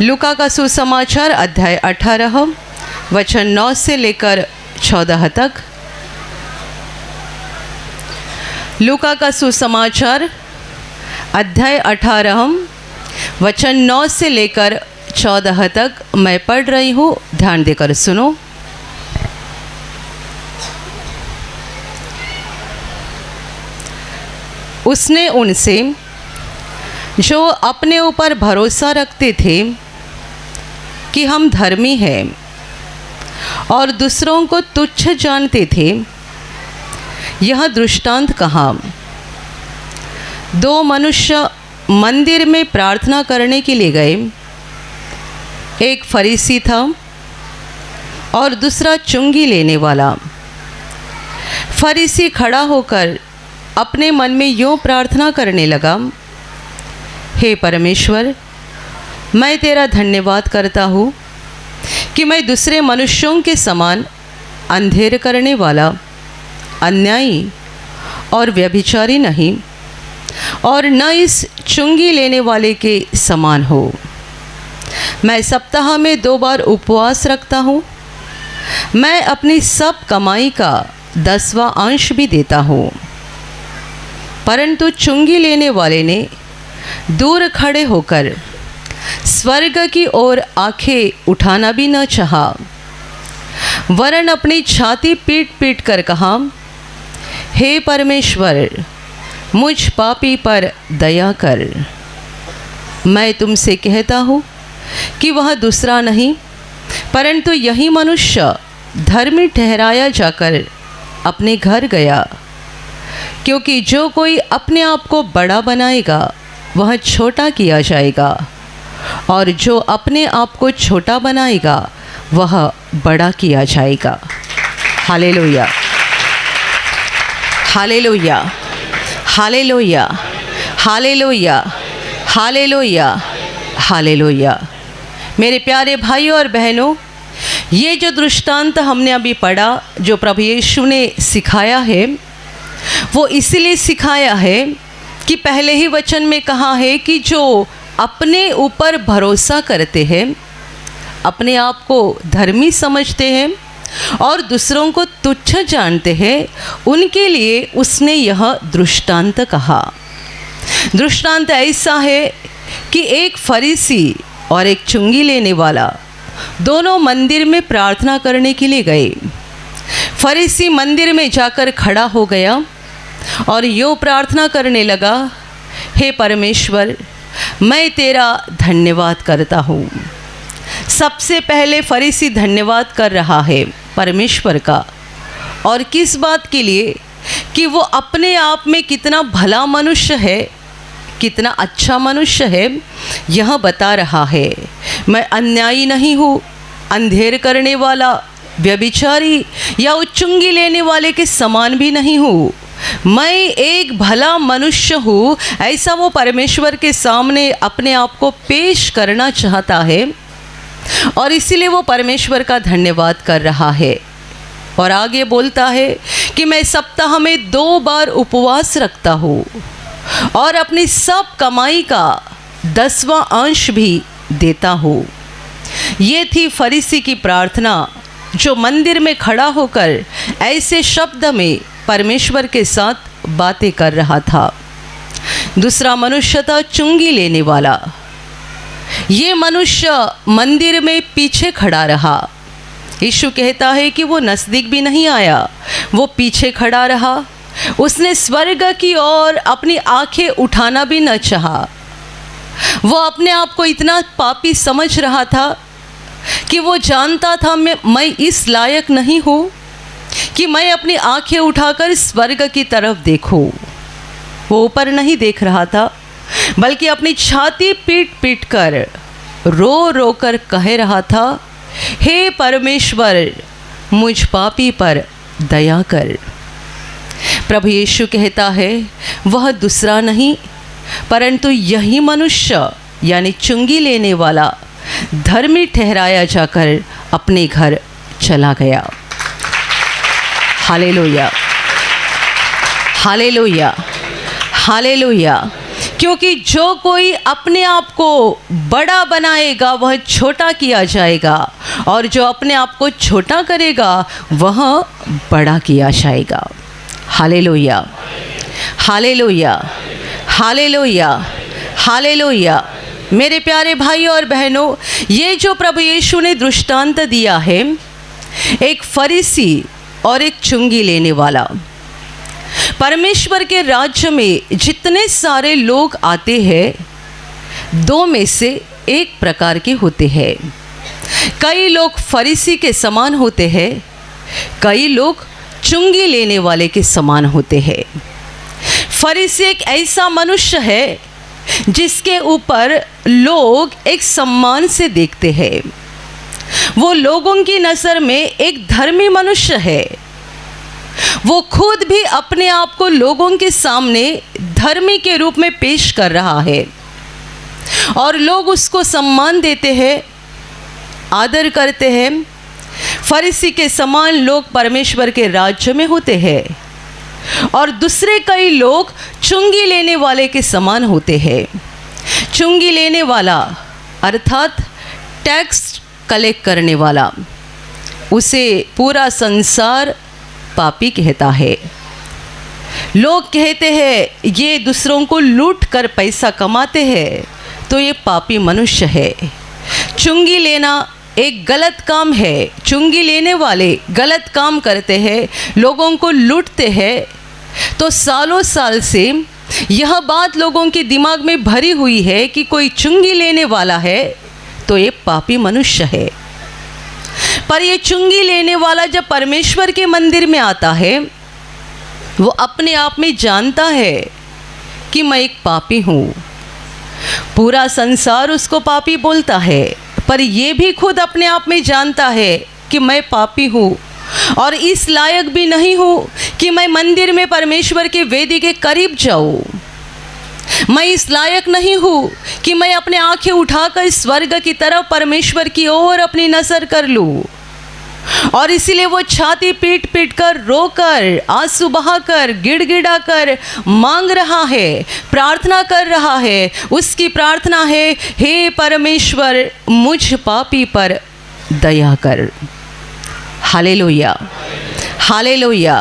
लूका का सुसमाचार अध्याय 18 वचन 9 से लेकर 14 तक। लूका का सुसमाचार अध्याय 18 वचन 9 से लेकर 14 तक मैं पढ़ रही हूँ, ध्यान देकर सुनो। उसने उनसे जो अपने ऊपर भरोसा रखते थे कि हम धर्मी हैं और दूसरों को तुच्छ जानते थे, यह दृष्टांत कहा। दो मनुष्य मंदिर में प्रार्थना करने के लिए गए। एक फरीसी था और दूसरा चुंगी लेने वाला। फरीसी खड़ा होकर अपने मन में यूँ प्रार्थना करने लगा, हे परमेश्वर, मैं तेरा धन्यवाद करता हूँ कि मैं दूसरे मनुष्यों के समान अंधेर करने वाला, अन्यायी और व्यभिचारी नहीं, और न इस चुंगी लेने वाले के समान हो। मैं सप्ताह में 2 बार उपवास रखता हूँ। मैं अपनी सब कमाई का 10वां अंश भी देता हूँ। परंतु चुंगी लेने वाले ने दूर खड़े होकर स्वर्ग की ओर आंखें उठाना भी न चाहा, वरन अपनी छाती पीट पीट कर कहा, हे परमेश्वर, मुझ पापी पर दया कर। मैं तुमसे कहता हूँ कि वह दूसरा नहीं, परंतु यही मनुष्य धर्मी ठहराया जाकर अपने घर गया। क्योंकि जो कोई अपने आप को बड़ा बनाएगा वह छोटा किया जाएगा, और जो अपने आप को छोटा बनाएगा वह बड़ा किया जाएगा। Hallelujah, hallelujah, hallelujah, hallelujah, hallelujah, hallelujah. मेरे प्यारे भाइयों और बहनों, ये जो दृष्टांत हमने अभी पढ़ा, जो प्रभु यीशु ने सिखाया है, वो इसलिए सिखाया है कि पहले ही वचन में कहा है कि जो अपने ऊपर भरोसा करते हैं, अपने आप को धर्मी समझते हैं और दूसरों को तुच्छ जानते हैं, उनके लिए उसने यह दृष्टांत कहा। दृष्टांत ऐसा है कि एक फरीसी और एक चुंगी लेने वाला दोनों मंदिर में प्रार्थना करने के लिए गए। फरीसी मंदिर में जाकर खड़ा हो गया और यूँ प्रार्थना करने लगा, हे परमेश्वर, मैं तेरा धन्यवाद करता हूँ। सबसे पहले फरीसी धन्यवाद कर रहा है परमेश्वर का, और किस बात के लिए? कि वो अपने आप में कितना भला मनुष्य है, कितना अच्छा मनुष्य है, यह बता रहा है। मैं अन्यायी नहीं हूँ, अंधेर करने वाला, व्यभिचारी या चुंगी लेने वाले के समान भी नहीं हूँ। मैं एक भला मनुष्य हूँ, ऐसा वो परमेश्वर के सामने अपने आप को पेश करना चाहता है, और इसीलिए वो परमेश्वर का धन्यवाद कर रहा है। और आगे बोलता है कि मैं सप्ताह में 2 बार उपवास रखता हूँ और अपनी सब कमाई का 10वां अंश भी देता हूँ। ये थी फरीसी की प्रार्थना, जो मंदिर में खड़ा होकर ऐसे शब्द में परमेश्वर के साथ बातें कर रहा था। दूसरा मनुष्य था चुंगी लेने वाला। ये मनुष्य मंदिर में पीछे खड़ा रहा। यीशु कहता है कि वो नज़दीक भी नहीं आया, वो पीछे खड़ा रहा। उसने स्वर्ग की ओर अपनी आंखें उठाना भी न चाहा। वो अपने आप को इतना पापी समझ रहा था कि वो जानता था मैं इस लायक नहीं हूँ कि मैं अपनी आंखें उठाकर स्वर्ग की तरफ देखूं। वो ऊपर नहीं देख रहा था, बल्कि अपनी छाती पीट पीट कर रो रो कर कह रहा था, हे परमेश्वर, मुझ पापी पर दया कर। प्रभु यीशु कहता है, वह दूसरा नहीं, परंतु यही मनुष्य यानी चुंगी लेने वाला धर्मी ठहराया जाकर अपने घर चला गया। Hallelujah, hallelujah, hallelujah. क्योंकि जो कोई अपने आप को बड़ा बनाएगा वह छोटा किया जाएगा, और जो अपने आप को छोटा करेगा वह बड़ा किया जाएगा। Hallelujah, hallelujah, hallelujah, hallelujah. मेरे प्यारे भाइयों और बहनों, ये जो प्रभु यीशु ने दृष्टांत दिया है, एक फरीसी और एक चुंगी लेने वाला। परमेश्वर के राज्य में जितने सारे लोग आते हैं, दो में से एक प्रकार के होते हैं। कई लोग फरीसी के समान होते हैं, कई लोग चुंगी लेने वाले के समान होते हैं। फरीसी एक ऐसा मनुष्य है जिसके ऊपर लोग एक सम्मान से देखते हैं। वो लोगों की नज़र में एक धर्मी मनुष्य है। वो खुद भी अपने आप को लोगों के सामने धर्मी के रूप में पेश कर रहा है, और लोग उसको सम्मान देते हैं, आदर करते हैं। फरीसी के समान लोग परमेश्वर के राज्य में होते हैं, और दूसरे कई लोग चुंगी लेने वाले के समान होते हैं। चुंगी लेने वाला अर्थात टैक्स कलेक्ट करने वाला, उसे पूरा संसार पापी कहता है। लोग कहते हैं ये दूसरों को लूट कर पैसा कमाते हैं, तो ये पापी मनुष्य है। चुंगी लेना एक गलत काम है। चुंगी लेने वाले गलत काम करते हैं, लोगों को लूटते हैं। तो सालों साल से यह बात लोगों के दिमाग में भरी हुई है कि कोई चुंगी लेने वाला है तो ये पापी मनुष्य है। पर ये चुंगी लेने वाला जब परमेश्वर के मंदिर में आता है, वो अपने आप में जानता है कि मैं एक पापी हूँ। पूरा संसार उसको पापी बोलता है, पर ये भी खुद अपने आप में जानता है कि मैं पापी हूँ, और इस लायक भी नहीं हूँ कि मैं मंदिर में परमेश्वर के वेदी के करीब जाऊँ। मैं इस लायक नहीं हूँ कि मैं अपने आंखें उठाकर स्वर्ग की तरफ परमेश्वर की ओर अपनी नज़र कर लूँ। और इसीलिए वो छाती पीट पीट कर, रोकर, आंसू बहाकर, गिड़गिड़ाकर मांग रहा है, प्रार्थना कर रहा है। उसकी प्रार्थना है, हे परमेश्वर मुझ पापी पर दया कर। Hallelujah, hallelujah.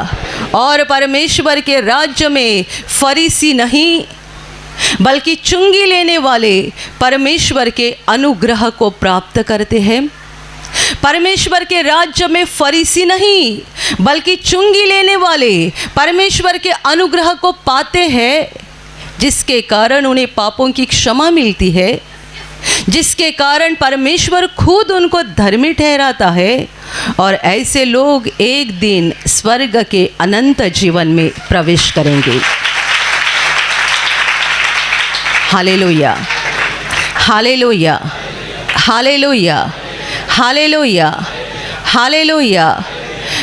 और परमेश्वर के राज्य में फरीसी नहीं बल्कि चुंगी लेने वाले परमेश्वर के अनुग्रह को प्राप्त करते हैं। परमेश्वर के राज्य में फरीसी नहीं बल्कि चुंगी लेने वाले परमेश्वर के अनुग्रह को पाते हैं, जिसके कारण उन्हें पापों की क्षमा मिलती है, जिसके कारण परमेश्वर खुद उनको धर्मी ठहराता है, और ऐसे लोग एक दिन स्वर्ग के अनंत जीवन में प्रवेश करेंगे। Hallelujah, hallelujah, hallelujah, hallelujah, hallelujah.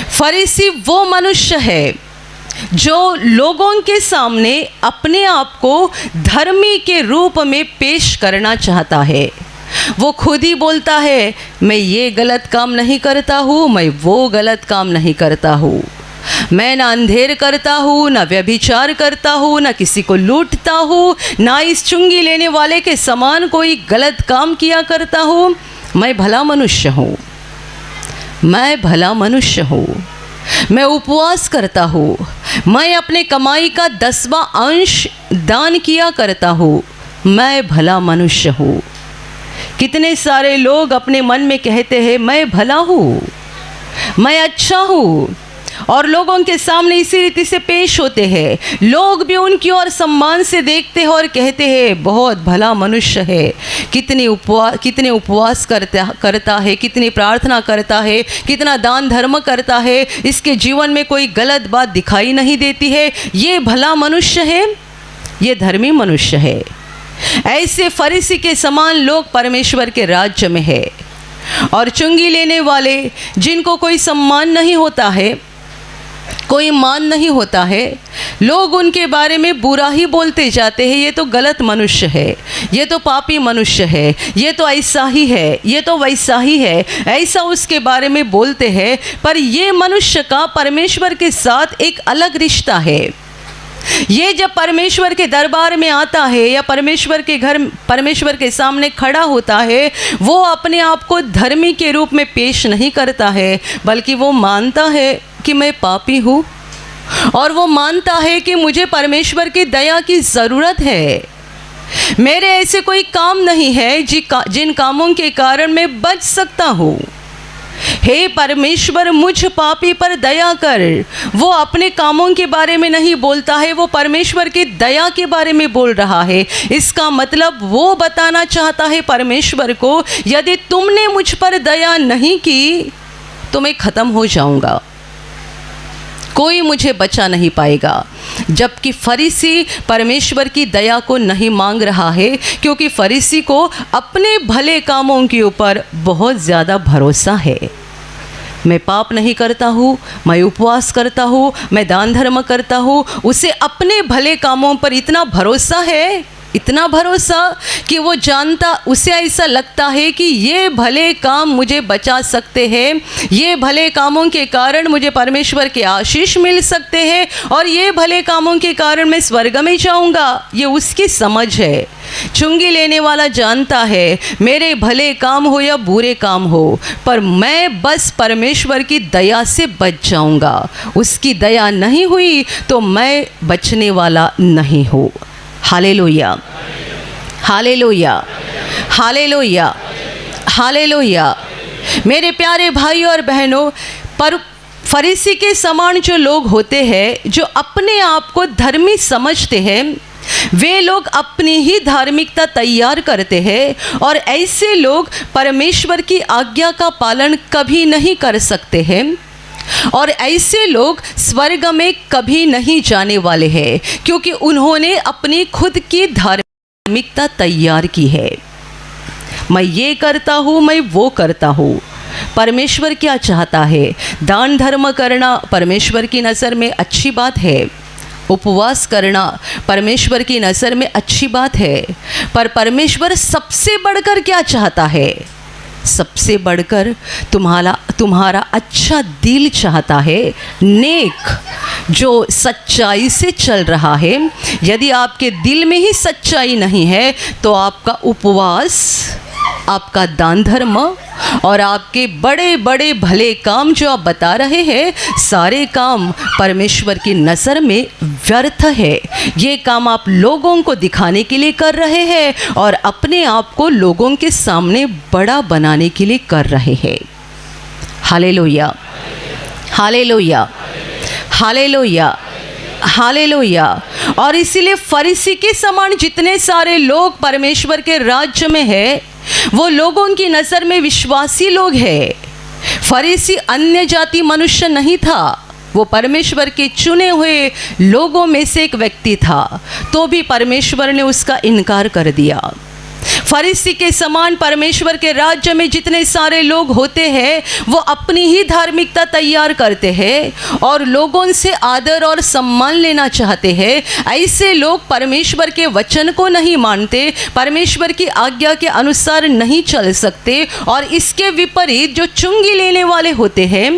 फरीसी वो मनुष्य है जो लोगों के सामने अपने आप को धर्मी के रूप में पेश करना चाहता है। वो खुद ही बोलता है, मैं ये गलत काम नहीं करता हूँ, मैं वो गलत काम नहीं करता हूँ, मैं ना अंधेर करता हूँ, ना व्यभिचार करता हूँ, ना किसी को लूटता हूँ, ना इस चुंगी लेने वाले के समान कोई गलत काम किया करता हूँ। मैं भला मनुष्य हूँ, मैं भला मनुष्य हूँ, मैं उपवास करता हूँ, मैं अपने कमाई का 10वां अंश दान किया करता हूँ, मैं भला मनुष्य हूँ। कितने सारे लोग अपने मन में कहते हैं मैं भला हूँ, मैं अच्छा हूँ, और लोगों के सामने इसी रीति से पेश होते हैं। लोग भी उनकी ओर सम्मान से देखते हैं और कहते हैं बहुत भला मनुष्य है, कितने उपवास करता है, कितनी प्रार्थना करता है, कितना दान धर्म करता है, इसके जीवन में कोई गलत बात दिखाई नहीं देती है, ये भला मनुष्य है, ये धर्मी मनुष्य है। ऐसे फरीसी के समान लोग परमेश्वर के राज्य में है। और चुंगी लेने वाले जिनको कोई सम्मान नहीं होता है, कोई मान नहीं होता है, लोग उनके बारे में बुरा ही बोलते जाते हैं, ये तो गलत मनुष्य है, ये तो पापी मनुष्य है, ये तो ऐसा ही है, ये तो वैसा ही है, ऐसा उसके बारे में बोलते हैं। पर ये मनुष्य का परमेश्वर के साथ एक अलग रिश्ता है। ये जब परमेश्वर के दरबार में आता है या परमेश्वर के घर, परमेश्वर के सामने खड़ा होता है, वो अपने आप को धर्मी के रूप में पेश नहीं करता है, बल्कि वो मानता है कि मैं पापी हूँ और वो मानता है कि मुझे परमेश्वर की दया की ज़रूरत है। मेरे ऐसे कोई काम नहीं है जिन कामों के कारण मैं बच सकता हूँ। हे परमेश्वर, मुझ पापी पर दया कर। वो अपने कामों के बारे में नहीं बोलता है, वो परमेश्वर की दया के बारे में बोल रहा है। इसका मतलब वो बताना चाहता है परमेश्वर को, यदि तुमने मुझ पर दया नहीं की तो मैं ख़त्म हो जाऊंगा, कोई मुझे बचा नहीं पाएगा। जबकि फरीसी परमेश्वर की दया को नहीं मांग रहा है, क्योंकि फरीसी को अपने भले कामों के ऊपर बहुत ज़्यादा भरोसा है। मैं पाप नहीं करता हूँ, मैं उपवास करता हूँ, मैं दान धर्म करता हूँ, उसे अपने भले कामों पर इतना भरोसा है, इतना भरोसा कि वो जानता, उसे ऐसा लगता है कि ये भले काम मुझे बचा सकते हैं, ये भले कामों के कारण मुझे परमेश्वर के आशीष मिल सकते हैं और ये भले कामों के कारण मैं स्वर्ग में जाऊंगा। ये उसकी समझ है। चुंगी लेने वाला जानता है मेरे भले काम हो या बुरे काम हो, पर मैं बस परमेश्वर की दया से बच जाऊंगा। उसकी दया नहीं हुई तो मैं बचने वाला नहीं हूँ। Hallelujah, hallelujah, hallelujah, hallelujah. मेरे प्यारे भाई और बहनों, पर फरीसी के समान जो लोग होते हैं, जो अपने आप को धर्मी समझते हैं, वे लोग अपनी ही धार्मिकता तैयार करते हैं और ऐसे लोग परमेश्वर की आज्ञा का पालन कभी नहीं कर सकते हैं और ऐसे लोग स्वर्ग में कभी नहीं जाने वाले हैं, क्योंकि उन्होंने अपनी खुद की धार्मिकता तैयार की है। मैं ये करता हूँ, मैं वो करता हूँ। परमेश्वर क्या चाहता है? दान धर्म करना परमेश्वर की नज़र में अच्छी बात है, उपवास करना परमेश्वर की नज़र में अच्छी बात है, पर परमेश्वर सबसे बढ़कर क्या चाहता है? सबसे बढ़कर तुम्हारा अच्छा दिल चाहता है, नेक, जो सच्चाई से चल रहा है। यदि आपके दिल में ही सच्चाई नहीं है तो आपका उपवास, आपका दान धर्म और आपके बड़े बड़े भले काम जो आप बता रहे हैं, सारे काम परमेश्वर की नज़र में व्यर्थ है। ये काम आप लोगों को दिखाने के लिए कर रहे हैं और अपने आप को लोगों के सामने बड़ा बनाने के लिए कर रहे हैं। Hallelujah, hallelujah, hallelujah, hallelujah. और इसीलिए फरीसी के समान जितने सारे लोग परमेश्वर के राज्य में हैं, वो लोगों की नज़र में विश्वासी लोग हैं। फरीसी अन्य जाति मनुष्य नहीं था, वो परमेश्वर के चुने हुए लोगों में से एक व्यक्ति था, तो भी परमेश्वर ने उसका इनकार कर दिया। फरीसी के समान परमेश्वर के राज्य में जितने सारे लोग होते हैं, वो अपनी ही धार्मिकता तैयार करते हैं और लोगों से आदर और सम्मान लेना चाहते हैं। ऐसे लोग परमेश्वर के वचन को नहीं मानते, परमेश्वर की आज्ञा के अनुसार नहीं चल सकते और इसके विपरीत जो चुंगी लेने वाले होते हैं,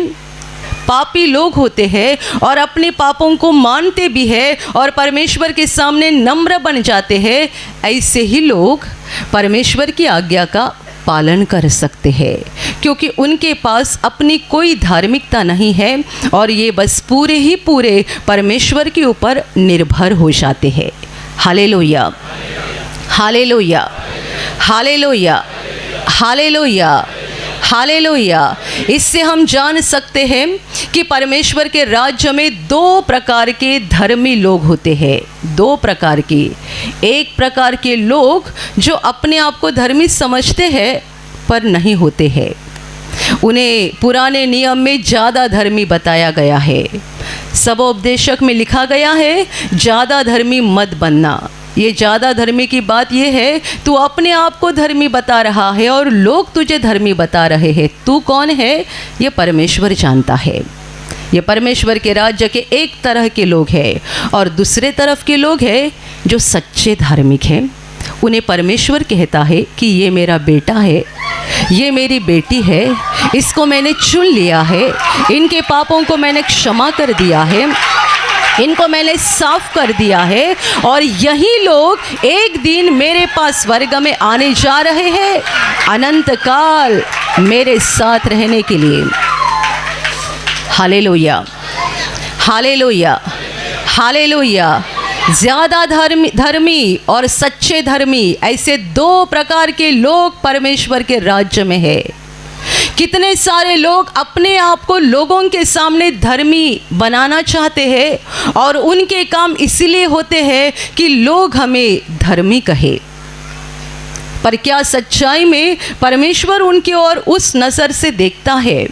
पापी लोग होते हैं और अपने पापों को मानते भी हैं और परमेश्वर के सामने नम्र बन जाते हैं, ऐसे ही लोग परमेश्वर की आज्ञा का पालन कर सकते हैं, क्योंकि उनके पास अपनी कोई धार्मिकता नहीं है और ये बस पूरे ही पूरे परमेश्वर के ऊपर निर्भर हो जाते हैं। Hallelujah, hallelujah, hallelujah, hallelujah, hallelujah. इससे हम जान सकते हैं कि परमेश्वर के राज्य में दो प्रकार के धर्मी लोग होते हैं, दो प्रकार के। एक प्रकार के लोग जो अपने आप को धर्मी समझते हैं पर नहीं होते हैं, उन्हें पुराने नियम में ज़्यादा धर्मी बताया गया है। सबोपदेशक में लिखा गया है, ज़्यादा धर्मी मत बनना। ये ज़्यादा धर्मी की बात ये है, तू अपने आप को धर्मी बता रहा है और लोग तुझे धर्मी बता रहे हैं। तू कौन है ये परमेश्वर जानता है। ये परमेश्वर के राज्य के एक तरह के लोग हैं और दूसरे तरफ के लोग हैं जो सच्चे धार्मिक हैं। उन्हें परमेश्वर कहता है कि ये मेरा बेटा है, ये मेरी बेटी है, इसको मैंने चुन लिया है, इनके पापों को मैंने क्षमा कर दिया है इनको मैंने साफ कर दिया है और यही लोग एक दिन मेरे पास स्वर्ग में आने जा रहे हैं अनंत काल मेरे साथ रहने के लिए। Hallelujah, hallelujah, hallelujah. ज़्यादा धर्मी और सच्चे धर्मी, ऐसे दो प्रकार के लोग परमेश्वर के राज्य में है। कितने सारे लोग अपने आप को लोगों के सामने धर्मी बनाना चाहते हैं और उनके काम इसलिए होते हैं कि लोग हमें धर्मी कहे, पर क्या सच्चाई में परमेश्वर उनकी ओर उस नज़र से देखता है?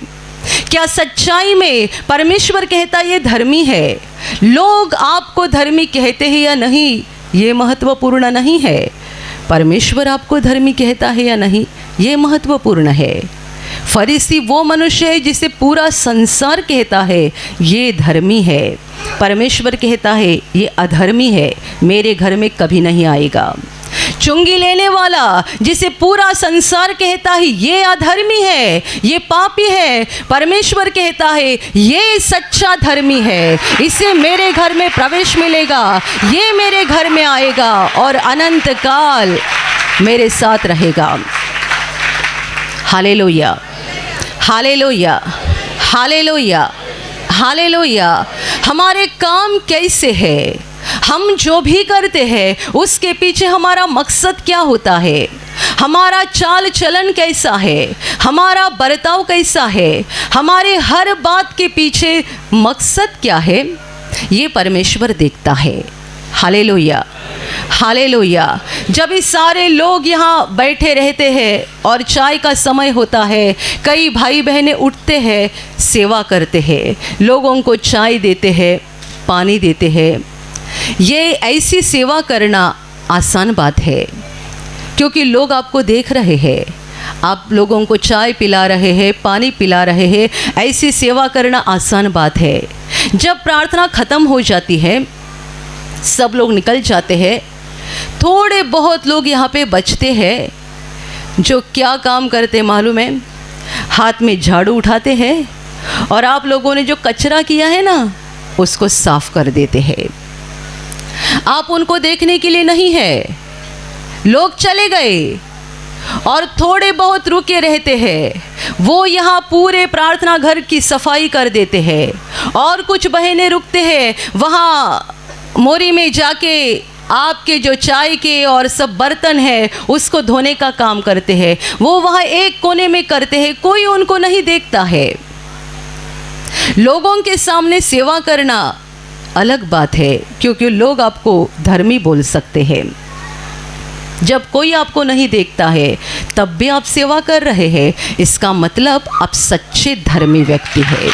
क्या सच्चाई में परमेश्वर कहता ये धर्मी है? लोग आपको धर्मी कहते हैं या नहीं, ये महत्वपूर्ण नहीं है। परमेश्वर आपको धर्मी कहता है या नहीं, ये महत्वपूर्ण है। फरीसी वो मनुष्य है जिसे पूरा संसार कहता है ये धर्मी है, परमेश्वर कहता है ये अधर्मी है, मेरे घर में कभी नहीं आएगा। चुंगी लेने वाला जिसे पूरा संसार कहता है ये अधर्मी है, ये पापी है, परमेश्वर कहता है ये सच्चा धर्मी है, इसे मेरे घर में प्रवेश मिलेगा, ये मेरे घर में आएगा और अनंत काल मेरे साथ रहेगा। Hallelujah, hallelujah, hallelujah, hallelujah. हमारे काम कैसे है, हम जो भी करते हैं उसके पीछे हमारा मकसद क्या होता है, हमारा चाल चलन कैसा है, हमारा बर्ताव कैसा है, हमारे हर बात के पीछे मकसद क्या है, ये परमेश्वर देखता है। Hallelujah, hallelujah. जब इस सारे लोग यहाँ बैठे रहते हैं और चाय का समय होता है, कई भाई बहनें उठते हैं, सेवा करते हैं, लोगों को चाय देते हैं, पानी देते हैं। ये ऐसी सेवा करना आसान बात है क्योंकि लोग आपको देख रहे हैं, आप लोगों को चाय पिला रहे हैं, पानी पिला रहे हैं, ऐसी सेवा करना आसान बात है। जब प्रार्थना ख़त्म हो जाती है, सब लोग निकल जाते हैं, थोड़े बहुत लोग यहाँ पे बचते हैं जो क्या काम करते मालूम है, हाथ में झाड़ू उठाते हैं और आप लोगों ने जो कचरा किया है ना उसको साफ कर देते हैं। आप उनको देखने के लिए नहीं है, लोग चले गए और थोड़े बहुत रुके रहते हैं, वो यहाँ पूरे प्रार्थना घर की सफाई कर देते हैं और कुछ बहनें रुकते हैं, वहाँ मोरी में जाके आपके जो चाय के और सब बर्तन है उसको धोने का काम करते हैं, वो वहाँ एक कोने में करते हैं, कोई उनको नहीं देखता है। लोगों के सामने सेवा करना अलग बात है क्योंकि लोग आपको धर्मी बोल सकते हैं। जब कोई आपको नहीं देखता है तब भी आप सेवा कर रहे हैं, इसका मतलब आप सच्चे धर्मी व्यक्ति हैं।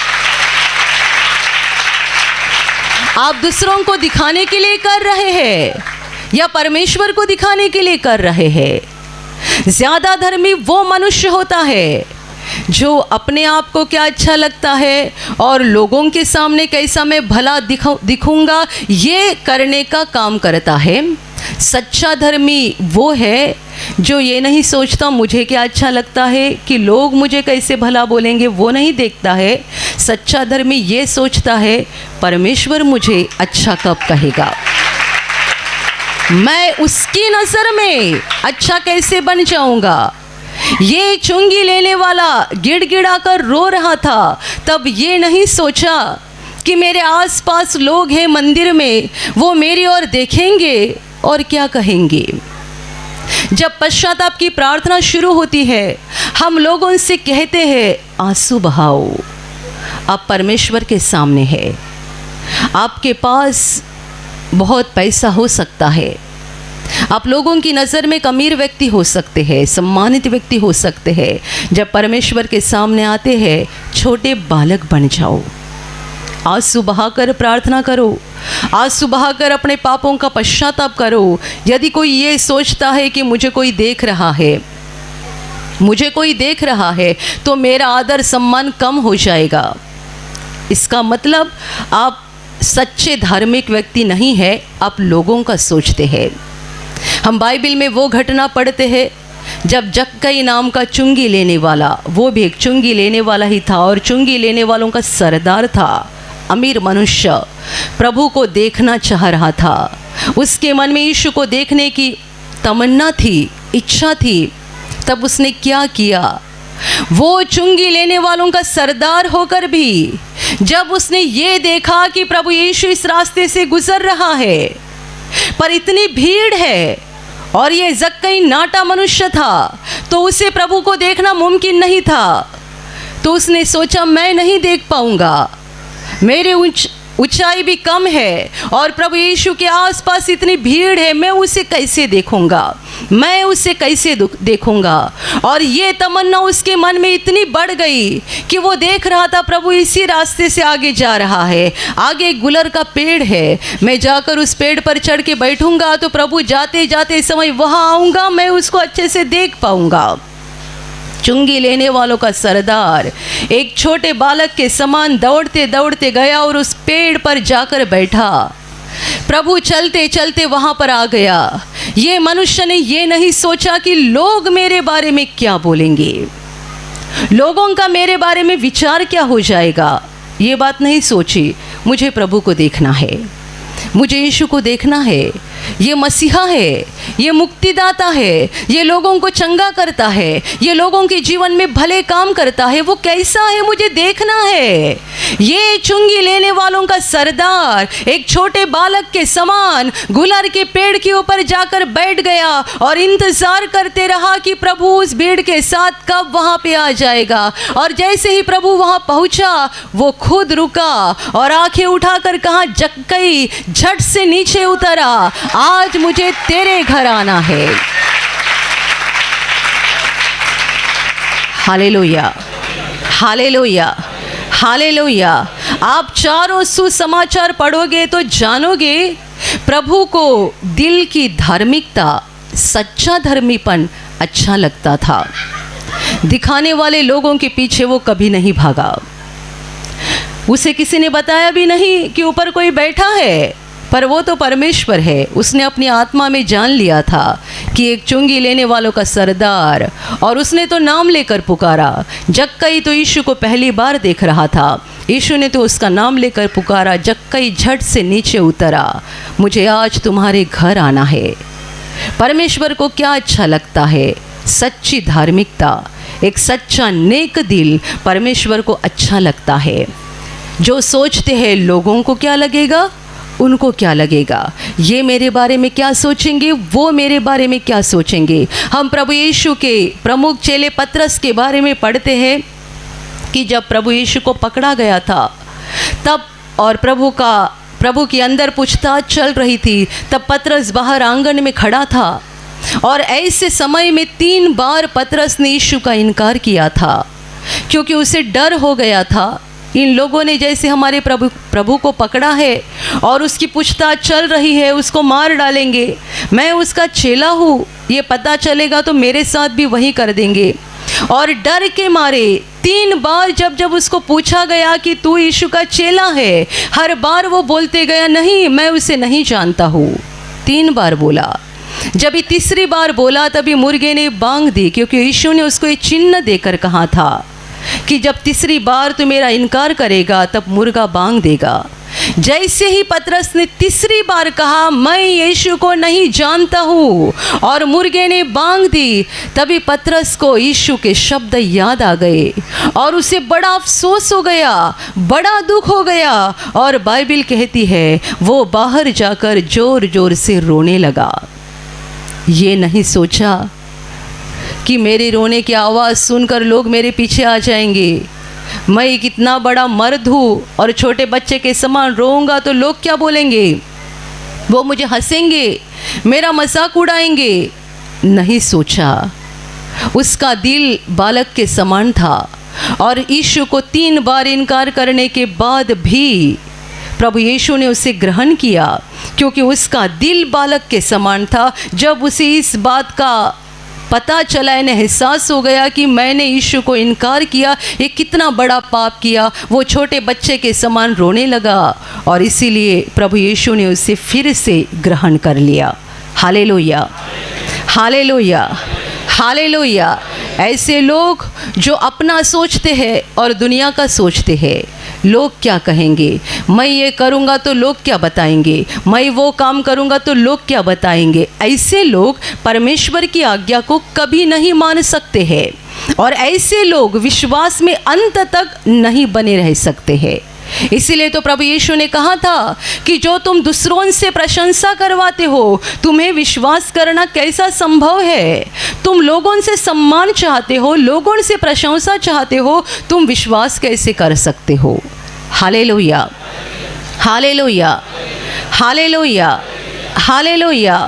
आप दूसरों को दिखाने के लिए कर रहे हैं या परमेश्वर को दिखाने के लिए कर रहे हैं? ज़्यादा धर्मी वो मनुष्य होता है जो अपने आप को क्या अच्छा लगता है और लोगों के सामने कैसा मैं भला दिखूंगा, ये करने का काम करता है। सच्चा धर्मी वो है जो ये नहीं सोचता मुझे क्या अच्छा लगता है कि लोग मुझे कैसे भला बोलेंगे, वो नहीं देखता है। सच्चा धर्मी ये सोचता है परमेश्वर मुझे अच्छा कब कहेगा, मैं उसकी नज़र में अच्छा कैसे बन जाऊंगा। ये चुंगी लेने वाला गिड़गिड़ा कर रो रहा था, तब ये नहीं सोचा कि मेरे आसपास लोग हैं मंदिर में, वो मेरी ओर देखेंगे और क्या कहेंगे। जब पश्चाताप की प्रार्थना शुरू होती है, हम लोगों से कहते हैं आंसू बहाओ। आप परमेश्वर के सामने है, आपके पास बहुत पैसा हो सकता है, आप लोगों की नज़र में एक अमीर व्यक्ति हो सकते हैं, सम्मानित व्यक्ति हो सकते हैं। जब परमेश्वर के सामने आते हैं, छोटे बालक बन जाओ, आंसू बहाकर प्रार्थना करो, आंसू बहाकर अपने पापों का पश्चाताप करो। यदि कोई ये सोचता है कि मुझे कोई देख रहा है, मुझे कोई देख रहा है, तो मेरा आदर सम्मान कम हो जाएगा, इसका मतलब आप सच्चे धार्मिक व्यक्ति नहीं है, आप लोगों का सोचते हैं। हम बाइबल में वो घटना पढ़ते हैं जब जक्कई नाम का चुंगी लेने वाला, वो भी एक चुंगी लेने वाला ही था और चुंगी लेने वालों का सरदार था, अमीर मनुष्य प्रभु को देखना चाह रहा था। उसके मन में यीशु को देखने की तमन्ना थी, इच्छा थी। तब उसने क्या किया? वो चुंगी लेने वालों का सरदार होकर भी जब उसने ये देखा कि प्रभु यीशु इस रास्ते से गुजर रहा है, पर इतनी भीड़ है और ये जक्कई नाटा मनुष्य था, तो उसे प्रभु को देखना मुमकिन नहीं था। तो उसने सोचा मैं नहीं देख पाऊंगा, मेरे ऊंचाई भी कम है और प्रभु यीशु के आसपास इतनी भीड़ है, मैं उसे कैसे देखूंगा, मैं उसे कैसे देखूंगा। और ये तमन्ना उसके मन में इतनी बढ़ गई कि वो देख रहा था प्रभु इसी रास्ते से आगे जा रहा है, आगे एक गुलर का पेड़ है, मैं जाकर उस पेड़ पर चढ़ के बैठूंगा तो प्रभु जाते जाते समय वहाँ आऊँगा, मैं उसको अच्छे से देख पाऊँगा। चुंगी लेने वालों का सरदार एक छोटे बालक के समान दौड़ते दौड़ते गया और उस पेड़ पर जाकर बैठा। प्रभु चलते चलते वहाँ पर आ गया। ये मनुष्य ने ये नहीं सोचा कि लोग मेरे बारे में क्या बोलेंगे, लोगों का मेरे बारे में विचार क्या हो जाएगा, ये बात नहीं सोची। मुझे प्रभु को देखना है, मुझे यीशु को देखना है। ये मसीहा है, ये मुक्तिदाता है, ये लोगों को चंगा करता है, ये लोगों के जीवन में भले काम करता है। वो कैसा है मुझे देखना है। ये चुंगी लेने वालों का सरदार एक छोटे बालक के समान गुलर के पेड़ के ऊपर जाकर बैठ गया और इंतजार करते रहा कि प्रभु उस भीड़ के साथ कब वहाँ पे आ जाएगा। और जैसे ही प्रभु वहाँ पहुँचा, वो खुद रुका और आंखें उठाकर कहा, जक्कई झट से नीचे उतरा, आज मुझे तेरे घर आना है। Hallelujah, hallelujah, hallelujah. आप चारों सुसमाचार पढ़ोगे तो जानोगे प्रभु को दिल की धार्मिकता, सच्चा धर्मीपन अच्छा लगता था। दिखाने वाले लोगों के पीछे वो कभी नहीं भागा। उसे किसी ने बताया भी नहीं कि ऊपर कोई बैठा है, पर वो तो परमेश्वर है। उसने अपनी आत्मा में जान लिया था कि एक चुंगी लेने वालों का सरदार, और उसने तो नाम लेकर पुकारा। जक्कई तो यीशु को पहली बार देख रहा था, यीशु ने तो उसका नाम लेकर पुकारा। जक्कई झट से नीचे उतरा, मुझे आज तुम्हारे घर आना है। परमेश्वर को क्या अच्छा लगता है? सच्ची धार्मिकता, एक सच्चा नेक दिल परमेश्वर को अच्छा लगता है। जो सोचते हैं लोगों को क्या लगेगा, उनको क्या लगेगा, ये मेरे बारे में क्या सोचेंगे, वो मेरे बारे में क्या सोचेंगे। हम प्रभु यीशु के प्रमुख चेले पतरस के बारे में पढ़ते हैं कि जब प्रभु यीशु को पकड़ा गया था तब, और प्रभु के अंदर पूछताछ चल रही थी, तब पतरस बाहर आंगन में खड़ा था। और ऐसे समय में 3 बार पतरस ने यीशु का इनकार किया था, क्योंकि उसे डर हो गया था। इन लोगों ने जैसे हमारे प्रभु को पकड़ा है और उसकी पूछताछ चल रही है, उसको मार डालेंगे, मैं उसका चेला हूँ, ये पता चलेगा तो मेरे साथ भी वही कर देंगे। और डर के मारे 3 बार जब उसको पूछा गया कि तू यीशु का चेला है, हर बार वो बोलते गया, नहीं, मैं उसे नहीं जानता हूँ। 3 बार बोला। जब ये तीसरी बार बोला तभी मुर्गे ने बांग दी, क्योंकि यीशु ने उसको ये चिन्ह देकर कहा था कि जब तीसरी बार तू मेरा इनकार करेगा तब मुर्गा बांग देगा। जैसे ही पतरस ने तीसरी बार कहा, मैं यीशु को नहीं जानता हूँ, और मुर्गे ने बांग दी, तभी पतरस को यीशु के शब्द याद आ गए और उसे बड़ा अफसोस हो गया, बड़ा दुख हो गया। और बाइबल कहती है वो बाहर जाकर जोर जोर से रोने लगा। ये नहीं सोचा कि मेरे रोने की आवाज़ सुनकर लोग मेरे पीछे आ जाएंगे, मैं कितना बड़ा मर्द हूँ और छोटे बच्चे के समान रोऊंगा तो लोग क्या बोलेंगे, वो मुझे हंसेंगे, मेरा मजाक उड़ाएंगे। नहीं सोचा। उसका दिल बालक के समान था और यीशु को 3 बार इनकार करने के बाद भी प्रभु यीशु ने उसे ग्रहण किया, क्योंकि उसका दिल बालक के समान था। जब उसे इस बात का पता चला, इन्हें एहसास हो गया कि मैंने यीशु को इनकार किया, ये कितना बड़ा पाप किया, वो छोटे बच्चे के समान रोने लगा और इसीलिए प्रभु यीशु ने उसे फिर से ग्रहण कर लिया। Hallelujah, hallelujah, hallelujah. ऐसे लोग जो अपना सोचते हैं और दुनिया का सोचते हैं, लोग क्या कहेंगे, मैं ये करूँगा तो लोग क्या बताएंगे, मैं वो काम करूँगा तो लोग क्या बताएंगे। ऐसे लोग परमेश्वर की आज्ञा को कभी नहीं मान सकते हैं और ऐसे लोग विश्वास में अंत तक नहीं बने रह सकते हैं। इसीलिए तो प्रभु यीशु ने कहा था कि जो तुम दूसरों से प्रशंसा करवाते हो, तुम्हें विश्वास करना कैसा संभव है। तुम लोगों से सम्मान चाहते हो, लोगों से प्रशंसा चाहते हो, तुम विश्वास कैसे कर सकते हो। Hallelujah, hallelujah, hallelujah, hallelujah.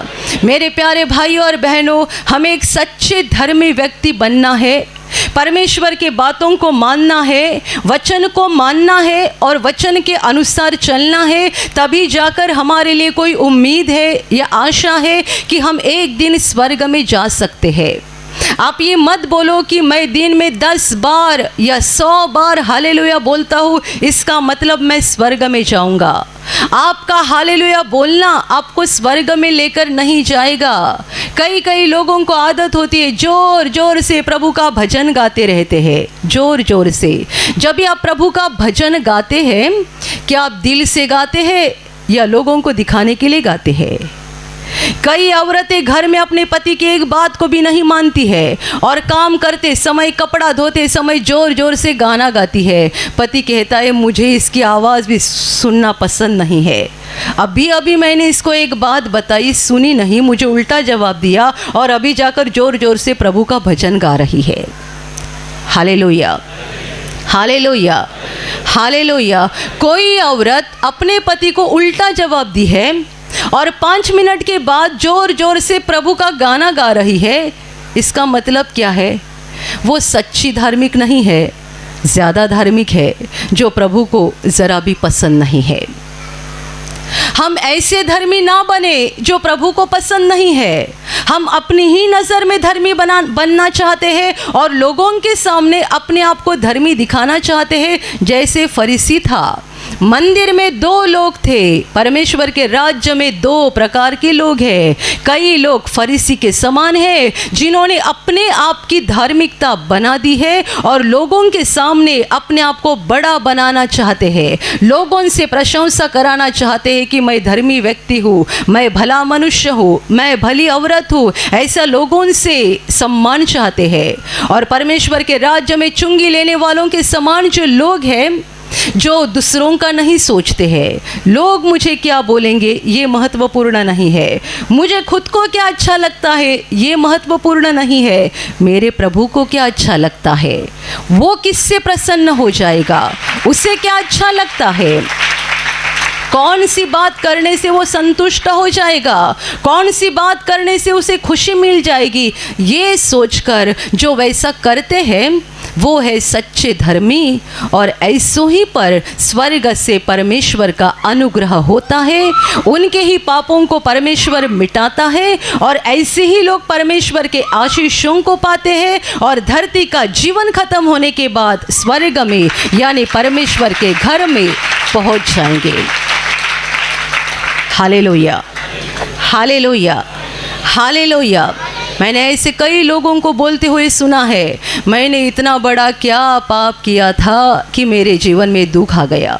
मेरे प्यारे भाइयों और बहनों, हमें एक सच्चे धर्मी व्यक्ति बनना है, परमेश्वर के बातों को मानना है, वचन को मानना है और वचन के अनुसार चलना है। तभी जाकर हमारे लिए कोई उम्मीद है या आशा है कि हम एक दिन स्वर्ग में जा सकते हैं। आप ये मत बोलो कि मैं दिन में 10 बार या 100 बार हालेलुया बोलता हूँ, इसका मतलब मैं स्वर्ग में जाऊँगा। आपका हालेलुया बोलना आपको स्वर्ग में लेकर नहीं जाएगा। कई लोगों को आदत होती है जोर जोर से प्रभु का भजन गाते रहते हैं, जोर जोर से। जब भी आप प्रभु का भजन गाते हैं, क्या आप दिल से गाते हैं या लोगों को दिखाने के लिए गाते हैं? कई औरतें घर में अपने पति की एक बात को भी नहीं मानती है और काम करते समय, कपड़ा धोते समय जोर जोर से गाना गाती है। पति कहता है मुझे इसकी आवाज़ भी सुनना पसंद नहीं है। अभी मैंने इसको एक बात बताई, सुनी नहीं, मुझे उल्टा जवाब दिया और अभी जाकर जोर जोर से प्रभु का भजन गा रही है। Hallelujah, hallelujah, hallelujah. कोई औरत अपने पति को उल्टा जवाब दी है और 5 मिनट के बाद जोर जोर से प्रभु का गाना गा रही है। इसका मतलब क्या है? वो सच्ची धार्मिक नहीं है, ज़्यादा धार्मिक है, जो प्रभु को ज़रा भी पसंद नहीं है। हम ऐसे धर्मी ना बने जो प्रभु को पसंद नहीं है। हम अपनी ही नज़र में धर्मी बनना चाहते हैं और लोगों के सामने अपने आप को धर्मी दिखाना चाहते हैं। जैसे फरीसी था, मंदिर में 2 लोग थे। परमेश्वर के राज्य में 2 प्रकार के लोग हैं। कई लोग फरीसी के समान हैं, जिन्होंने अपने आप की धार्मिकता बना दी है और लोगों के सामने अपने आप को बड़ा बनाना चाहते हैं, लोगों से प्रशंसा कराना चाहते हैं कि मैं धर्मी व्यक्ति हूँ, मैं भला मनुष्य हूँ, मैं भली औरत हूँ। ऐसा लोगों से सम्मान चाहते हैं। और परमेश्वर के राज्य में चुंगी लेने वालों के समान जो लोग हैं, जो दूसरों का नहीं सोचते हैं, लोग मुझे क्या बोलेंगे ये महत्वपूर्ण नहीं है, मुझे खुद को क्या अच्छा लगता है ये महत्वपूर्ण नहीं है, मेरे प्रभु को क्या अच्छा लगता है, वो किससे प्रसन्न हो जाएगा, उसे क्या अच्छा लगता है, कौन सी बात करने से वो संतुष्ट हो जाएगा, कौन सी बात करने से उसे खुशी मिल जाएगी, ये सोचकर जो वैसा करते हैं वो है सच्चे धर्मी। और ऐसों ही पर स्वर्ग से परमेश्वर का अनुग्रह होता है, उनके ही पापों को परमेश्वर मिटाता है और ऐसे ही लोग परमेश्वर के आशीषों को पाते हैं और धरती का जीवन खत्म होने के बाद स्वर्ग में यानी परमेश्वर के घर में पहुंच जाएंगे। Hallelujah, hallelujah, hallelujah. मैंने ऐसे कई लोगों को बोलते हुए सुना है, मैंने इतना बड़ा क्या पाप किया था कि मेरे जीवन में दुख आ गया,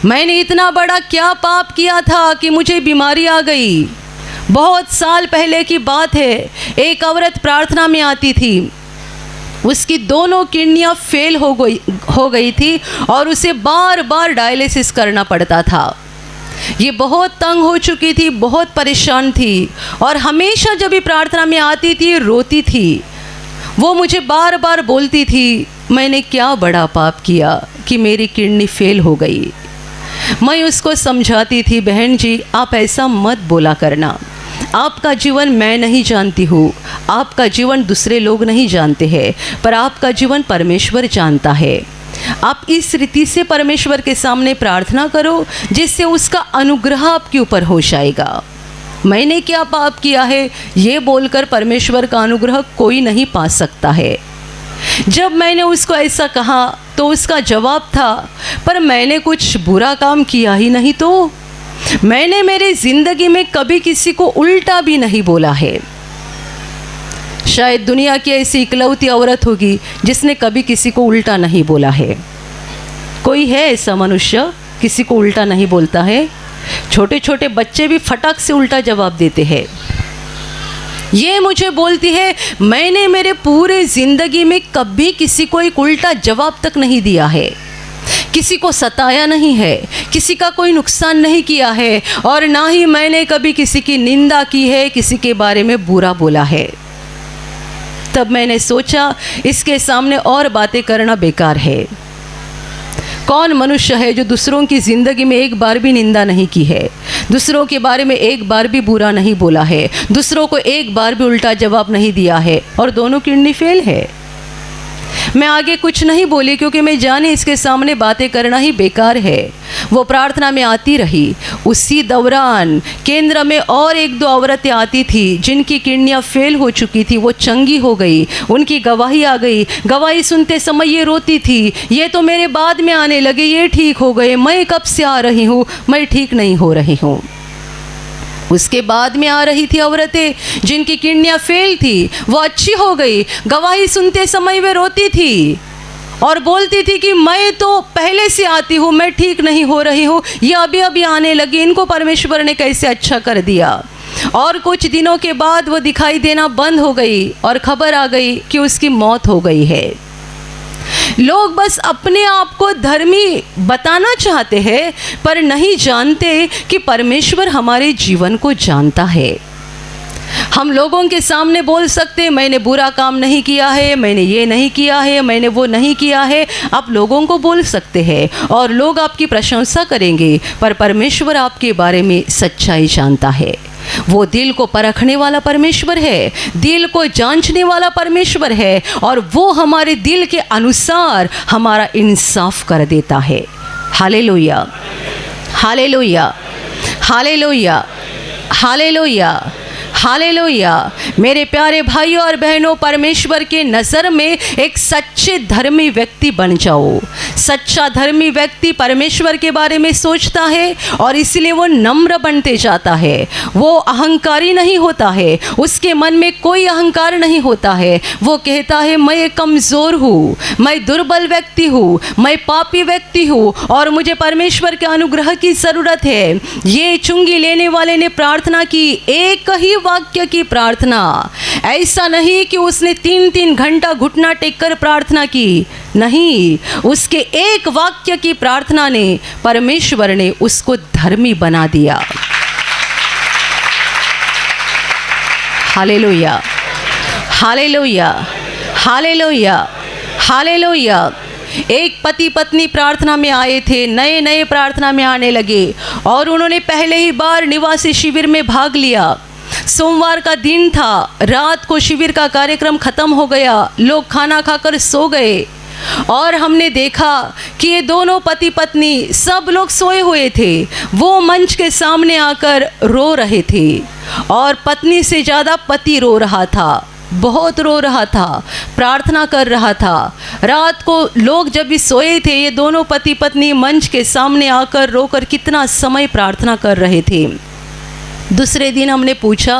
मैंने इतना बड़ा क्या पाप किया था कि मुझे बीमारी आ गई। बहुत साल पहले की बात है, एक औरत प्रार्थना में आती थी, उसकी दोनों किडनियाँ फेल हो गई थी और उसे बार बार डायलिसिस करना पड़ता था। ये बहुत तंग हो चुकी थी, बहुत परेशान थी और हमेशा जब भी प्रार्थना में आती थी रोती थी। वो मुझे बार बार बोलती थी, मैंने क्या बड़ा पाप किया कि मेरी किडनी फेल हो गई। मैं उसको समझाती थी, बहन जी आप ऐसा मत बोला करना, आपका जीवन मैं नहीं जानती हूँ, आपका जीवन दूसरे लोग नहीं जानते हैं, पर आपका जीवन परमेश्वर जानता है। आप इस रीति से परमेश्वर के सामने प्रार्थना करो जिससे उसका अनुग्रह आपके ऊपर हो जाएगा। मैंने क्या पाप किया है ये बोलकर परमेश्वर का अनुग्रह कोई नहीं पा सकता है। जब मैंने उसको ऐसा कहा तो उसका जवाब था, पर मैंने कुछ बुरा काम किया ही नहीं, तो मैंने मेरी ज़िंदगी में कभी किसी को उल्टा भी नहीं बोला है। शायद दुनिया की ऐसी इकलौती औरत होगी जिसने कभी किसी को उल्टा नहीं बोला है। कोई है ऐसा मनुष्य किसी को उल्टा नहीं बोलता है? छोटे छोटे बच्चे भी फटाक से उल्टा जवाब देते हैं। ये मुझे बोलती है, मैंने मेरे पूरे ज़िंदगी में कभी किसी को एक उल्टा जवाब तक नहीं दिया है, किसी को सताया नहीं है, किसी का कोई नुकसान नहीं किया है, और ना ही मैंने कभी किसी की निंदा की है, किसी के बारे में बुरा बोला है। तब मैंने सोचा इसके सामने और बातें करना बेकार है। कौन मनुष्य है जो दूसरों की ज़िंदगी में एक बार भी निंदा नहीं की है, दूसरों के बारे में एक बार भी बुरा नहीं बोला है, दूसरों को एक बार भी उल्टा जवाब नहीं दिया है, और दोनों किडनी फेल है। मैं आगे कुछ नहीं बोली क्योंकि मैं जाने इसके सामने बातें करना ही बेकार है। वो प्रार्थना में आती रही। उसी दौरान केंद्र में और एक दो औरतें आती थी जिनकी किडनियाँ फेल हो चुकी थी, वो चंगी हो गई, उनकी गवाही आ गई। गवाही सुनते समय ये रोती थी, ये तो मेरे बाद में आने लगे, ये ठीक हो गए, मैं कब से आ रही हूँ, मैं ठीक नहीं हो रही हूँ। उसके बाद में आ रही थी औरतें जिनकी किडनियाँ फेल थी, वो अच्छी हो गई। गवाही सुनते समय वे रोती थी और बोलती थी कि मैं तो पहले से आती हूँ, मैं ठीक नहीं हो रही हूँ, ये अभी अभी आने लगी, इनको परमेश्वर ने कैसे अच्छा कर दिया। और कुछ दिनों के बाद वो दिखाई देना बंद हो गई और खबर आ गई कि उसकी मौत हो गई है। लोग बस अपने आप को धर्मी बताना चाहते हैं, पर नहीं जानते कि परमेश्वर हमारे जीवन को जानता है। हम लोगों के सामने बोल सकते मैंने बुरा काम नहीं किया है, मैंने ये नहीं किया है, मैंने वो नहीं किया है, आप लोगों को बोल सकते हैं और लोग आपकी प्रशंसा करेंगे, पर परमेश्वर आपके बारे में सच्चाई जानता है। वो दिल को परखने वाला परमेश्वर है, दिल को जांचने वाला परमेश्वर है, और वो हमारे दिल के अनुसार हमारा इंसाफ कर देता है। Hallelujah, hallelujah, hallelujah, hallelujah, hallelujah. मेरे प्यारे भाइयों और बहनों, परमेश्वर के नज़र में एक सच्चे धर्मी व्यक्ति बन जाओ। सच्चा धर्मी व्यक्ति परमेश्वर के बारे में सोचता है और इसलिए वो नम्र बनते जाता है। वो अहंकारी नहीं होता है, उसके मन में कोई अहंकार नहीं होता है। वो कहता है मैं एक कमज़ोर हूँ, मैं दुर्बल व्यक्ति हूँ, मैं पापी व्यक्ति हूँ और मुझे परमेश्वर के अनुग्रह की ज़रूरत है। ये चुंगी लेने वाले ने प्रार्थना की, एक ही वाक्य की प्रार्थना। ऐसा नहीं कि उसने 3-3 घंटा घुटना टेककर प्रार्थना की, नहीं, उसके एक वाक्य की प्रार्थना ने परमेश्वर ने उसको धर्मी बना दिया। Hallelujah, hallelujah, hallelujah, hallelujah. एक पति पत्नी प्रार्थना में आए थे, नए नए प्रार्थना में आने लगे और उन्होंने पहले ही बार निवासी शिविर में भाग लिया। सोमवार का दिन था, रात को शिविर का कार्यक्रम खत्म हो गया, लोग खाना खाकर सो गए और हमने देखा कि ये दोनों पति पत्नी सब लोग सोए हुए थे। वो मंच के सामने आकर रो रहे थे और पत्नी से ज़्यादा पति रो रहा था, बहुत रो रहा था, प्रार्थना कर रहा था। रात को लोग जब भी सोए थे, ये दोनों पति पत्नी मंच के सामने आकर रोकर कितना समय प्रार्थना कर रहे थे। दूसरे दिन हमने पूछा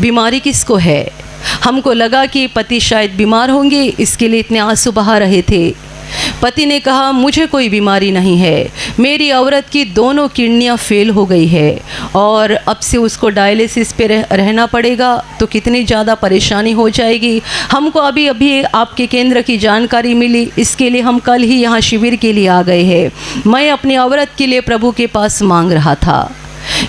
बीमारी किसको है। हमको लगा कि पति शायद बीमार होंगे, इसके लिए इतने आंसू बहा रहे थे। पति ने कहा मुझे कोई बीमारी नहीं है, मेरी औरत की दोनों किडनियाँ फेल हो गई है और अब से उसको डायलिसिस पे रहना पड़ेगा, तो कितनी ज़्यादा परेशानी हो जाएगी। हमको अभी अभी आपके केंद्र की जानकारी मिली, इसके लिए हम कल ही यहाँ शिविर के लिए आ गए हैं। मैं अपनी औरत के लिए प्रभु के पास मांग रहा था।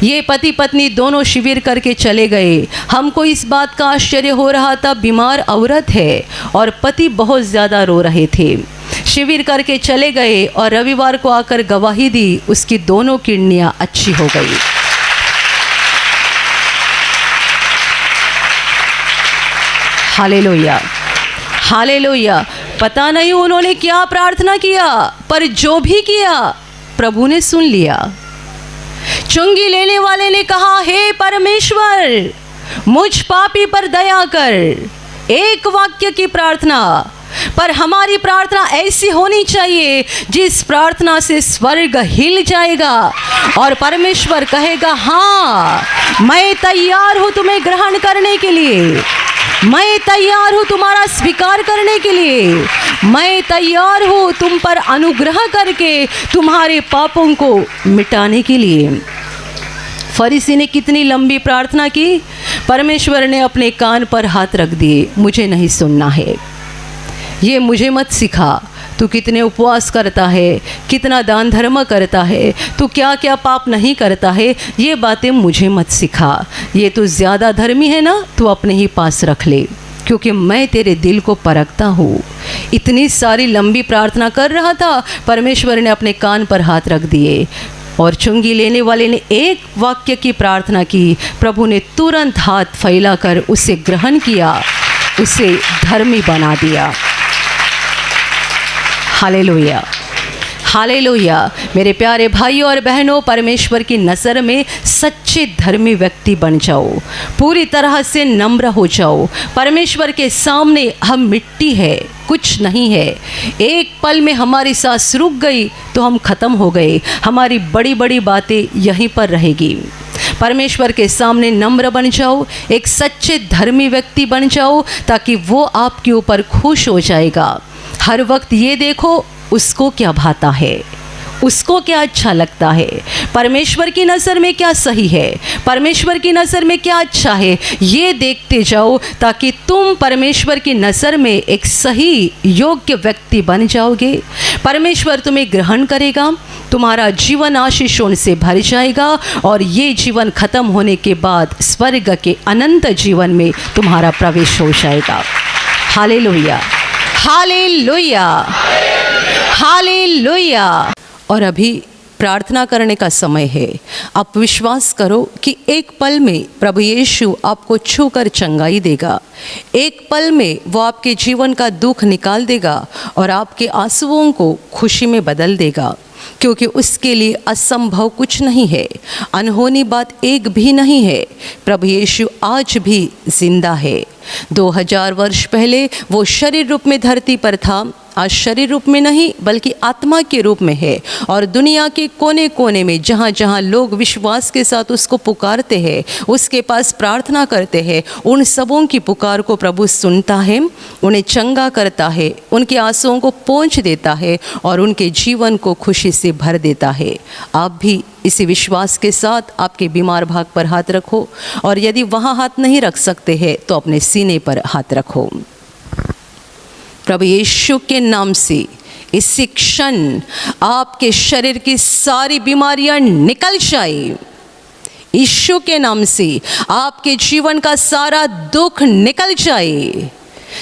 ये पति पत्नी दोनों शिविर करके चले गए। हमको इस बात का आश्चर्य हो रहा था, बीमार औरत है और पति बहुत ज़्यादा रो रहे थे। शिविर करके चले गए और रविवार को आकर गवाही दी, उसकी दोनों किडनियाँ अच्छी हो गई। Hallelujah, hallelujah. पता नहीं उन्होंने क्या प्रार्थना किया, पर जो भी किया प्रभु ने सुन लिया। चुंगी लेने वाले ने कहा हे परमेश्वर, मुझ पापी पर दया कर। एक वाक्य की प्रार्थना, पर हमारी प्रार्थना ऐसी होनी चाहिए जिस प्रार्थना से स्वर्ग हिल जाएगा और परमेश्वर कहेगा हाँ मैं तैयार हूँ तुम्हें ग्रहण करने के लिए, मैं तैयार हूँ तुम्हारा स्वीकार करने के लिए। मैं तैयार हूँ तुम पर अनुग्रह करके तुम्हारे पापों को मिटाने के लिए। फरीसी ने कितनी लंबी प्रार्थना की, परमेश्वर ने अपने कान पर हाथ रख दिए, मुझे नहीं सुनना है, ये मुझे मत सिखा। तू कितने उपवास करता है, कितना दान धर्म करता है, तू क्या क्या पाप नहीं करता है, ये बातें मुझे मत सिखा। ये तू ज़्यादा धर्मी है ना, तू अपने ही पास रख ले, क्योंकि मैं तेरे दिल को परखता हूँ। इतनी सारी लंबी प्रार्थना कर रहा था, परमेश्वर ने अपने कान पर हाथ रख दिए और चुंगी लेने वाले ने एक वाक्य की प्रार्थना की। प्रभु ने तुरंत हाथ फैलाकर उसे ग्रहण किया, उसे धर्मी बना दिया। Hallelujah, hallelujah. मेरे प्यारे भाइयों और बहनों, परमेश्वर की नज़र में सच्चे धर्मी व्यक्ति बन जाओ, पूरी तरह से नम्र हो जाओ। परमेश्वर के सामने हम मिट्टी है, कुछ नहीं है। एक पल में हमारी सांस रुक गई तो हम ख़त्म हो गए, हमारी बड़ी बड़ी बातें यहीं पर रहेगी। परमेश्वर के सामने नम्र बन जाओ, एक सच्चे धर्मी व्यक्ति बन जाओ, ताकि वो आपके ऊपर खुश हो जाएगा। हर वक्त ये देखो उसको क्या भाता है, उसको क्या अच्छा लगता है, परमेश्वर की नज़र में क्या सही है, परमेश्वर की नज़र में क्या अच्छा है, ये देखते जाओ, ताकि तुम परमेश्वर की नज़र में एक सही योग्य व्यक्ति बन जाओगे। परमेश्वर तुम्हें ग्रहण करेगा, तुम्हारा जीवन आशीषों से भर जाएगा और ये जीवन खत्म होने के बाद स्वर्ग के अनंत जीवन में तुम्हारा प्रवेश हो जाएगा। Hallelujah, hallelujah, hallelujah. और अभी प्रार्थना करने का समय है। आप विश्वास करो कि एक पल में प्रभु यीशु आपको छूकर चंगाई देगा, एक पल में वो आपके जीवन का दुख निकाल देगा और आपके आंसुओं को खुशी में बदल देगा, क्योंकि उसके लिए असंभव कुछ नहीं है, अनहोनी बात एक भी नहीं है। प्रभु यीशु आज भी जिंदा है। 2000 वर्ष पहले वो शरीर रूप में धरती पर था, आज शरीर रूप में नहीं बल्कि आत्मा के रूप में है, और दुनिया के कोने कोने में जहाँ जहाँ लोग विश्वास के साथ उसको पुकारते हैं, उसके पास प्रार्थना करते हैं, उन सबों की पुकार को प्रभु सुनता है, उन्हें चंगा करता है, उनके आंसुओं को पोंछ देता है और उनके जीवन को खुशी से भर देता है। आप भी इसी विश्वास के साथ आपके बीमार भाग पर हाथ रखो, और यदि वहाँ हाथ नहीं रख सकते हैं तो अपने सीने पर हाथ रखो। प्रभु यीशु के नाम से इसी क्षण आपके शरीर की सारी बीमारियां निकल जाए। यीशु के नाम से आपके जीवन का सारा दुख निकल जाए।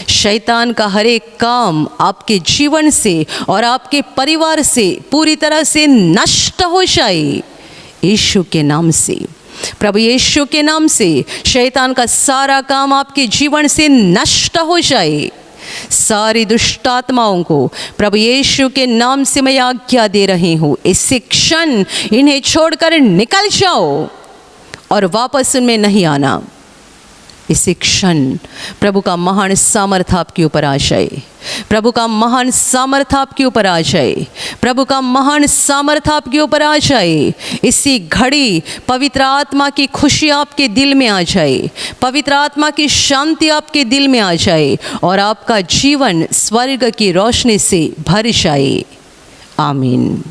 शैतान का हर एक काम आपके जीवन से और आपके परिवार से पूरी तरह से नष्ट हो जाए। यीशु के नाम से, प्रभु यीशु के नाम से शैतान का सारा काम आपके जीवन से नष्ट हो जाए। सारी दुष्ट आत्माओं को प्रभु यीशु के नाम से मैं आज्ञा दे रही हूँ, इसी क्षण इन्हें छोड़कर निकल जाओ और वापस उनमें नहीं आना। इसी क्षण प्रभु का महान सामर्थ आपके ऊपर आ जाए, प्रभु का महान सामर्थ आपके ऊपर आ जाए, प्रभु का महान सामर्थ आपके ऊपर आ जाए। इसी घड़ी पवित्र आत्मा की खुशी आपके दिल में आ जाए, पवित्र आत्मा की शांति आपके दिल में आ जाए और आपका जीवन स्वर्ग की रोशनी से भर जाए। आमीन।